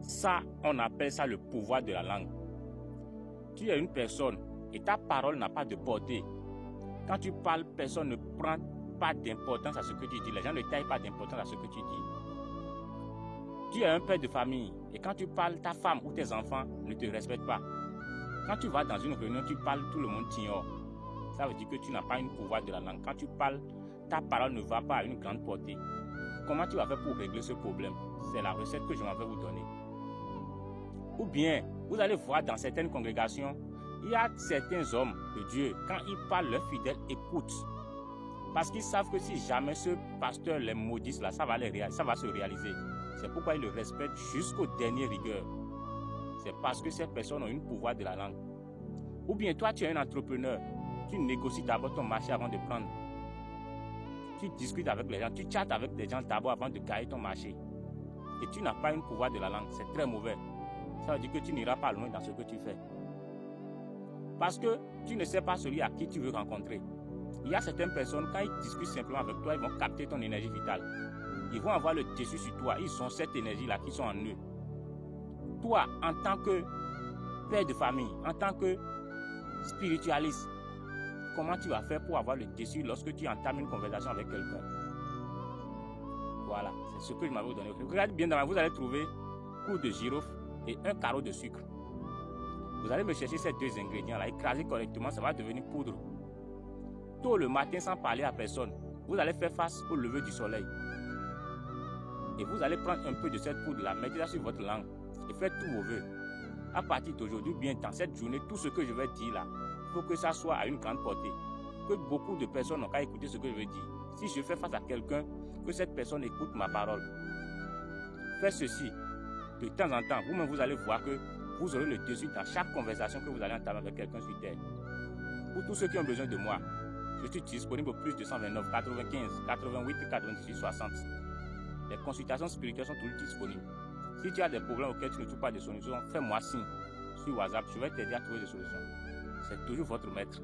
Ça, on appelle ça le pouvoir de la langue. Tu es une personne et ta parole n'a pas de portée. Quand tu parles, personne ne prend pas d'importance à ce que tu dis. Les gens ne taillent pas d'importance à ce que tu dis. Tu es un père de famille et quand tu parles, ta femme ou tes enfants ne te respectent pas. Quand tu vas dans une réunion, tu parles, tout le monde t'ignore. Ça veut dire que tu n'as pas un pouvoir de la langue. Quand tu parles, ta parole ne va pas à une grande portée. Comment tu vas faire pour régler ce problème? C'est la recette que je m'en vais vous donner. Ou bien, vous allez voir dans certaines congrégations, il y a certains hommes de Dieu, quand ils parlent, leurs fidèles écoutent. Parce qu'ils savent que si jamais ce pasteur les maudisse, là, ça va se réaliser. C'est pourquoi ils le respectent jusqu'au dernier rigueur. C'est parce que ces personnes ont un pouvoir de la langue. Ou bien toi, tu es un entrepreneur. Tu négocies d'abord ton marché avant de prendre. Tu discutes avec les gens, tu chattes avec les gens d'abord avant de gagner ton marché. Et tu n'as pas un pouvoir de la langue. C'est très mauvais. Ça veut dire que tu n'iras pas loin dans ce que tu fais. Parce que tu ne sais pas celui à qui tu veux rencontrer. Il y a certaines personnes, quand ils discutent simplement avec toi, ils vont capter ton énergie vitale. Ils vont avoir le dessus sur toi. Ils ont cette énergie-là qui sont en eux. Toi, en tant que père de famille, en tant que spiritualiste, comment tu vas faire pour avoir le dessus lorsque tu entames une conversation avec quelqu'un? Voilà, c'est ce que je m'avais donné. Regardez bien, vous allez trouver clou de girofle et un carreau de sucre. Vous allez me chercher ces deux ingrédients-là, écraser correctement, ça va devenir poudre. Tôt le matin, sans parler à personne, vous allez faire face au lever du soleil. Et vous allez prendre un peu de cette poudre-là, mettez ça sur votre langue et faites tous vos vœux. À partir d'aujourd'hui, bien dans cette journée, tout ce que je vais dire là, il faut que ça soit à une grande portée. Que beaucoup de personnes n'ont qu'à écouter ce que je vais dire. Si je fais face à quelqu'un, que cette personne écoute ma parole. Faites ceci. De temps en temps, vous-même, vous allez voir que vous aurez le dessus dans chaque conversation que vous allez entamer avec quelqu'un sur terre. Pour tous ceux qui ont besoin de moi, je suis disponible au plus 229 95 88 98 60. Les consultations spirituelles sont toujours disponibles. Si tu as des problèmes auxquels tu ne trouves pas de solution, fais-moi signe sur WhatsApp. Je vais t'aider à trouver des solutions. C'est toujours votre maître.